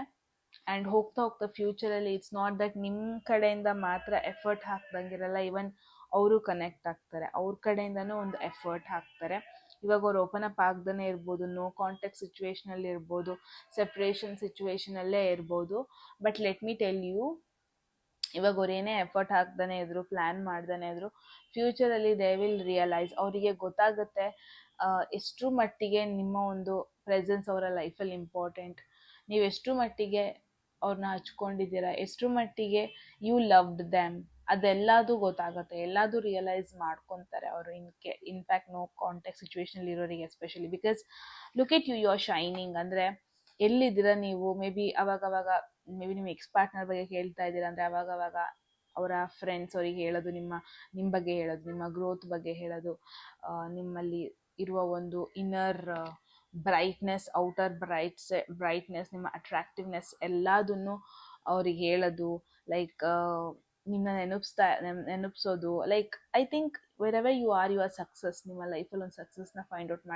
And ಹೋಗ್ತಾ ಹೋಗ್ತಾ ಫ್ಯೂಚರಲ್ಲಿ ಇಟ್ಸ್ ನಾಟ್ ದಟ್ ನಿಮ್ಮ ಕಡೆಯಿಂದ ಮಾತ್ರ ಎಫರ್ಟ್ ಹಾಕ್ದಂಗಿರಲ್ಲ, ಈವನ್ ಅವರು ಕನೆಕ್ಟ್ ಆಗ್ತಾರೆ, ಅವ್ರ ಕಡೆಯಿಂದನೂ ಒಂದು ಎಫರ್ಟ್ ಹಾಕ್ತಾರೆ. ಇವಾಗ ಅವ್ರು ಓಪನ್ ಅಪ್ ಆಗ್ದೇ ಇರ್ಬೋದು, ನೋ ಕಾಂಟ್ಯಾಕ್ಟ್ ಸಿಚುವೇಶನಲ್ಲಿ ಇರ್ಬೋದು, ಸೆಪ್ರೇಷನ್ ಸಿಚುವೇಶನಲ್ಲೇ ಇರ್ಬೋದು. But let me tell you, ಇವಾಗ ಅವ್ರು ಏನೇ ಎಫರ್ಟ್ ಹಾಕ್ದೇ ಇದ್ರು, ಪ್ಲ್ಯಾನ್ ಮಾಡ್ದೇ ಇದ್ರು, ಫ್ಯೂಚರಲ್ಲಿ ದೇ ವಿಲ್ ರಿಯಲೈಸ್, ಅವರಿಗೆ ಗೊತ್ತಾಗುತ್ತೆ ಎಷ್ಟು ಮಟ್ಟಿಗೆ ನಿಮ್ಮ ಒಂದು ಪ್ರೆಸೆನ್ಸ್ ಅವರ ಲೈಫಲ್ಲಿ ಇಂಪಾರ್ಟೆಂಟ್, ನೀವು ಎಷ್ಟು ಮಟ್ಟಿಗೆ ಅವ್ರನ್ನ ಹಚ್ಕೊಂಡಿದ್ದೀರಾ, ಎಷ್ಟು ಮಟ್ಟಿಗೆ ಯು ಲವ್ಡ್ ದ್ಯಾಮ್, ಅದೆಲ್ಲದು ಗೊತ್ತಾಗುತ್ತೆ, ಎಲ್ಲದು ರಿಯಲೈಸ್ ಮಾಡ್ಕೊತಾರೆ ಅವರು. ಇನ್ಫ್ಯಾಕ್ಟ್ ನೋ ಕಾಂಟ್ಯಾಕ್ಟ್ ಸಿಚುವೇಶನಲ್ಲಿ ಇರೋರಿಗೆ especially, because look at you, you are shining. ಅಂದರೆ ಎಲ್ಲಿದ್ದೀರಾ ನೀವು, ಮೇ ಬಿ ಅವಾಗವಾಗ ಮೇ ಬಿ ನಿಮ್ಮ ಎಕ್ಸ್ ಪಾರ್ಟ್ನರ್ ಬಗ್ಗೆ ಕೇಳ್ತಾ ಇದ್ದೀರಾ ಅಂದರೆ ಅವಾಗವಾಗ ಅವರ ಫ್ರೆಂಡ್ಸ್ ಅವರಿಗೆ ಹೇಳೋದು, ನಿಮ್ಮ ಬಗ್ಗೆ ಹೇಳೋದು, ನಿಮ್ಮ ಗ್ರೋತ್ ಬಗ್ಗೆ ಹೇಳೋದು, ನಿಮ್ಮಲ್ಲಿ ಇರುವ ಒಂದು ಇನ್ನರ್ ಬ್ರೈಟ್ನೆಸ್, ಔಟರ್ ಬ್ರೈಟ್ನೆಸ್, ನಿಮ್ಮ ಅಟ್ರಾಕ್ಟಿವ್ನೆಸ್ ಎಲ್ಲದನ್ನು ಅವ್ರಿಗೆ ಹೇಳೋದು, ಲೈಕ್ ನಿಮ್ಮನ್ನ ನೆನಪಿಸೋದು. Like I think wherever you are success, ನಿಮ್ಮ ಲೈಫಲ್ಲಿ ಒಂದು ಸಕ್ಸಸ್ನ ಫೈಂಡ್ ಔಟ್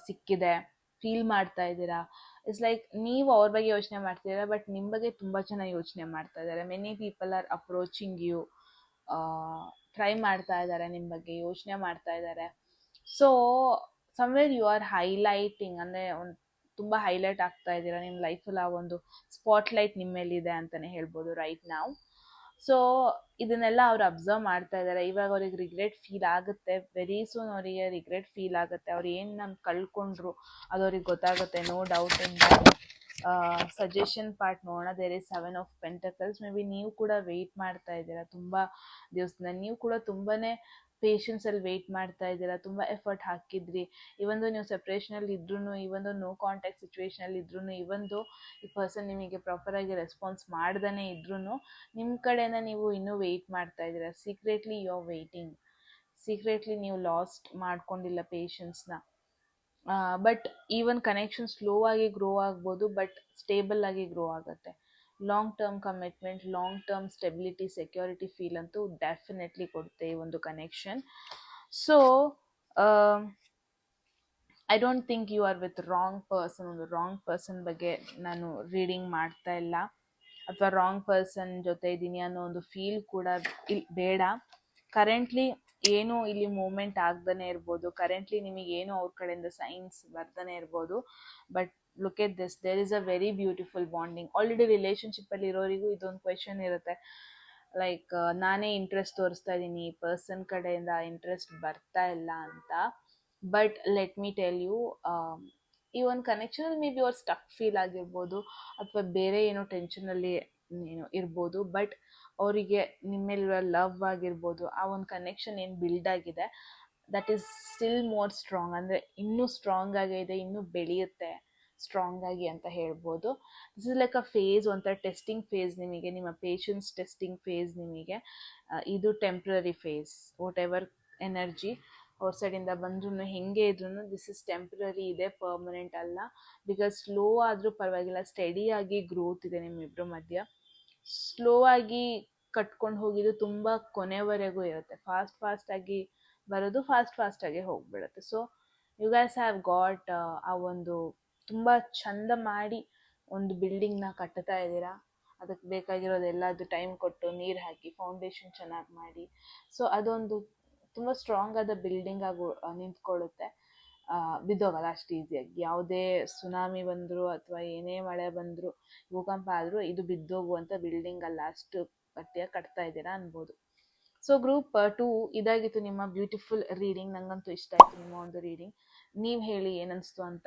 ಸಿಕ್ಕಿದೆ, ಫೀಲ್ ಮಾಡ್ತಾ ಇದ್ದೀರಾ. ಇಟ್ಸ್ ಲೈಕ್ ನೀವು ಅವ್ರ ಬಗ್ಗೆ ಯೋಚನೆ ಮಾಡ್ತಿದ್ದೀರಾ, ಬಟ್ ನಿಮ್ಮ ಬಗ್ಗೆ ತುಂಬ ಚೆನ್ನಾಗಿ ಯೋಚನೆ ಮಾಡ್ತಾ ಇದ್ದಾರೆ. Many people are approaching you, try ಮಾಡ್ತಾ ಇದ್ದಾರೆ, ನಿಮ್ಮ ಬಗ್ಗೆ ಯೋಚನೆ ಮಾಡ್ತಾ ಇದ್ದಾರೆ. So somewhere you are highlighting, ಅಂದರೆ ಒಂದು ತುಂಬ ಹೈಲೈಟ್ ಆಗ್ತಾ ಇದ್ದೀರಾ, ನಿಮ್ಮ ಲೈಫಲ್ಲಿ ಆ ಒಂದು ಸ್ಪಾಟ್ಲೈಟ್ ನಿಮ್ಮ ಮೇಲಿದೆ ಅಂತಲೇ ಹೇಳ್ಬೋದು ರೈಟ್ ನಾವು. ಸೊ ಇದನ್ನೆಲ್ಲ ಅವ್ರು ಅಬ್ಸರ್ವ್ ಮಾಡ್ತಾ ಇದ್ದಾರೆ. ಇವಾಗ ಅವ್ರಿಗೆ ರಿಗ್ರೆಟ್ ಫೀಲ್ ಆಗುತ್ತೆ, ವೆರಿ ಸೂನ್ ಅವರಿಗೆ ರಿಗ್ರೆಟ್ ಫೀಲ್ ಆಗುತ್ತೆ. ಅವ್ರು ಏನು ಕಳ್ಕೊಂಡ್ರು ಅದು ಅವ್ರಿಗೆ ಗೊತ್ತಾಗುತ್ತೆ, no doubt in that. Suggestion part ನೋಡೋಣ. There is 7 of Pentacles. Maybe ನೀವು ಕೂಡ ವೆಯ್ಟ್ ಮಾಡ್ತಾ ಇದ್ದೀರಾ ತುಂಬ ದಿವಸದಿಂದ. ನೀವು ಕೂಡ ತುಂಬಾನೇ ಪೇಷನ್ಸಲ್ಲಿ ವೆಯ್ಟ್ ಮಾಡ್ತಾ ಇದ್ದೀರಾ, ತುಂಬ ಎಫರ್ಟ್ ಹಾಕಿದ್ರಿ. ಇವೊಂದು ನೀವು ಸಪ್ರೇಷನಲ್ಲಿ ಇದ್ರೂ, ಇವೊಂದು ನೋ ಕಾಂಟ್ಯಾಕ್ಟ್ ಸಿಚುವೇಶನಲ್ಲಿ ಇದ್ರೂ, ಇವೊಂದು ಈ ಪರ್ಸನ್ ನಿಮಗೆ ಪ್ರಾಪರಾಗಿ ರೆಸ್ಪಾನ್ಸ್ ಮಾಡ್ದೇ ಇದ್ರೂ ನಿಮ್ಮ ಕಡೆಯಿಂದ ನೀವು ಇನ್ನೂ ವೆಯ್ಟ್ ಮಾಡ್ತಾ ಇದ್ದೀರಾ. Secretly you are waiting. Secretly ನೀವು ಲಾಸ್ಟ್ ಮಾಡ್ಕೊಂಡಿಲ್ಲ ಪೇಷನ್ಸ್ನ. ಬಟ್ ಈವನ್ ಕನೆಕ್ಷನ್ ಸ್ಲೋ ಆಗಿ ಗ್ರೋ ಆಗ್ಬೋದು, ಬಟ್ ಸ್ಟೇಬಲ್ ಆಗಿ ಗ್ರೋ ಆಗುತ್ತೆ. Long term commitment, long term stability, security feel ಅಂತೂ ಡೆಫಿನೆಟ್ಲಿ ಕೊಡುತ್ತೆ ಈ ಒಂದು connection. So I don't think you are with wrong person. ಒಂದು ರಾಂಗ್ ಪರ್ಸನ್ ಬಗ್ಗೆ ನಾನು ರೀಡಿಂಗ್ ಮಾಡ್ತಾ ಇಲ್ಲ, ಅಥವಾ ರಾಂಗ್ ಪರ್ಸನ್ ಜೊತೆ ಇದ್ದೀನಿ ಅನ್ನೋ ಒಂದು ಫೀಲ್ ಕೂಡ ಬೇಡ. ಕರೆಂಟ್ಲಿ ಏನೋ ಇಲ್ಲಿ ಮೂಮೆಂಟ್ ಆಗ್ದೇ ಇರ್ಬೋದು, ಕರೆಂಟ್ಲಿ ನಿಮಗೆ ಏನೋ ಅವ್ರ ಕಡೆಯಿಂದ ಸೈನ್ಸ್ ಬರ್ದೇ ಇರ್ಬೋದು, but look at this, there is a very beautiful bonding. Already ರಿಲೇಷನ್ಶಿಪ್ಪಲ್ಲಿ ಇರೋರಿಗೂ ಇದೊಂದು ಕ್ವೆಶನ್ ಇರುತ್ತೆ, ಲೈಕ್ ನಾನೇ ಇಂಟ್ರೆಸ್ಟ್ ತೋರಿಸ್ತಾ ಇದ್ದೀನಿ, ಈ ಪರ್ಸನ್ ಕಡೆಯಿಂದ ಇಂಟ್ರೆಸ್ಟ್ ಬರ್ತಾ ಇಲ್ಲ ಅಂತ. But let me tell you, ಈ ಒಂದು ಕನೆಕ್ಷನಲ್ಲಿ ಮೇ ಬಿ ಅವ್ರು ಸ್ಟಕ್ ಫೀಲ್ ಆಗಿರ್ಬೋದು, ಅಥವಾ ಬೇರೆ ಏನೋ ಟೆನ್ಷನಲ್ಲಿ ಏನೋ ಇರ್ಬೋದು, ಬಟ್ ಅವರಿಗೆ ನಿಮ್ಮೇಲಿರೋ ಲವ್ ಆಗಿರ್ಬೋದು, ಆ ಒಂದು ಕನೆಕ್ಷನ್ ಏನು ಬಿಲ್ಡ್ ಆಗಿದೆ that is still more strong. ಅಂದರೆ ಇನ್ನೂ ಸ್ಟ್ರಾಂಗ್ ಆಗಿದೆ, ಇನ್ನೂ ಬೆಳೆಯುತ್ತೆ ಸ್ಟ್ರಾಂಗ್ ಆಗಿ ಅಂತ ಹೇಳ್ಬೋದು. This is like a phase, ಒಂಥರ ಟೆಸ್ಟಿಂಗ್ ಫೇಸ್ ನಿಮಗೆ, ನಿಮ್ಮ ಪೇಷನ್ಸ್ ಟೆಸ್ಟಿಂಗ್ ಫೇಸ್ ನಿಮಗೆ. ಇದು temporary phase. Whatever energy ಅವ್ರ ಸೈಡಿಂದ ಬಂದ್ರೂ, ಹೆಂಗೆ ಇದ್ರೂ ದಿಸ್ ಇಸ್ ಟೆಂಪ್ರರಿ ಇದೆ, ಪರ್ಮನೆಂಟ್ ಅಲ್ಲ. ಬಿಕಾಸ್ ಸ್ಲೋ ಆದರೂ ಪರವಾಗಿಲ್ಲ, ಸ್ಟಡಿಯಾಗಿ ಗ್ರೋತ್ ಇದೆ ನಿಮ್ಮಿಬ್ಬರ ಮಧ್ಯ. ಸ್ಲೋ ಆಗಿ ಕಟ್ಕೊಂಡು ಹೋಗಿದ್ದು ತುಂಬ ಕೊನೆವರೆಗೂ ಇರುತ್ತೆ. ಫಾಸ್ಟಾಗಿ ಬರೋದು, ಫಾಸ್ಟಾಗಿ ಹೋಗ್ಬಿಡುತ್ತೆ. So you guys have got ಆ ಒಂದು ತುಂಬ ಚಂದ ಮಾಡಿ ಒಂದು ಬಿಲ್ಡಿಂಗ್ನ ಕಟ್ತಾ ಇದ್ದೀರಾ. ಅದಕ್ಕೆ ಬೇಕಾಗಿರೋದೆಲ್ಲ ಅದು ಟೈಮ್ ಕೊಟ್ಟು, ನೀರು ಹಾಕಿ, ಫೌಂಡೇಶನ್ ಚೆನ್ನಾಗಿ ಮಾಡಿ, ಸೊ ಅದೊಂದು ತುಂಬ ಸ್ಟ್ರಾಂಗ್ ಆದ ಬಿಲ್ಡಿಂಗ್ ಆಗಿ ನಿಂತ್ಕೊಳ್ಳುತ್ತೆ. ಬಿದ್ದೋಗಲ್ಲ ಅಷ್ಟು ಈಸಿಯಾಗಿ. ಯಾವುದೇ ಸುನಾಮಿ ಬಂದರೂ ಅಥವಾ ಏನೇ ಮಳೆ ಬಂದರೂ, ಭೂಕಂಪ ಆದರೂ ಇದು ಬಿದ್ದೋಗುವಂಥ ಬಿಲ್ಡಿಂಗ್ ಅಲ್ಲ, ಅಷ್ಟು ಗಟ್ಟಿಯಾಗಿ ಕಟ್ತಾ ಇದ್ದೀರಾ ಅನ್ಬೋದು. ಸೊ ಗ್ರೂಪ್ 2 ಇದಾಗಿತ್ತು ನಿಮ್ಮ ಬ್ಯೂಟಿಫುಲ್ ರೀಡಿಂಗ್. ನಂಗಂತೂ ಇಷ್ಟ ಆಯಿತು ನಿಮ್ಮ ಒಂದು ರೀಡಿಂಗ್. ನೀವು ಹೇಳಿ ಏನನ್ನಿಸ್ತು ಅಂತ.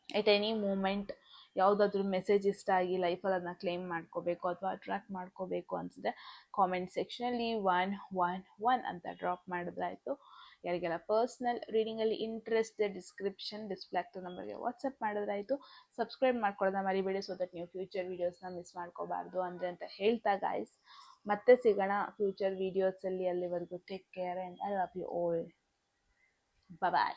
ಎಟ್ ಎನಿ ಮೂಮೆಂಟ್ ಯಾವುದಾದ್ರೂ ಮೆಸೇಜ್ ಇಷ್ಟ ಆಗಿ ಲೈಫಲ್ಲಿ ಅದನ್ನ ಕ್ಲೇಮ್ ಮಾಡ್ಕೋಬೇಕು ಅಥವಾ ಅಟ್ರಾಕ್ಟ್ ಮಾಡ್ಕೋಬೇಕು ಅನಿಸಿದೆ, ಕಾಮೆಂಟ್ ಸೆಕ್ಷನಲ್ಲಿ 111 ಅಂತ ಡ್ರಾಪ್ ಮಾಡಿದ್ರಾಯಿತು. ಯಾರಿಗೆಲ್ಲ ಪರ್ಸ್ನಲ್ ರೀಡಿಂಗಲ್ಲಿ ಇಂಟ್ರೆಸ್ಟ್ ಡಿಸ್ಕ್ರಿಪ್ಷನ್ ಡಿಸ್ಪ್ಲೇ ಆಗ್ತದೆ ನಂಬರ್ಗೆ ವಾಟ್ಸಪ್ ಮಾಡಿದ್ರಾಯಿತು. ಸಬ್ಸ್ಕ್ರೈಬ್ ಮಾಡ್ಕೊಳ್ಳೋದನ್ನ ಮರಿಬೇಡಿ, ಸೊ ದಟ್ ನೀವು ಫ್ಯೂಚರ್ ವೀಡಿಯೋಸ್ನ ಮಿಸ್ ಮಾಡ್ಕೋಬಾರ್ದು ಅಂದರೆ ಅಂತ ಹೇಳ್ತಾ ಗಾಯ್ಸ್, ಮತ್ತೆ ಸಿಗೋಣ ಫ್ಯೂಚರ್ ವೀಡಿಯೋಸಲ್ಲಿ. ಅಲ್ಲಿವರೆಗೂ take care and I love you all. Bye.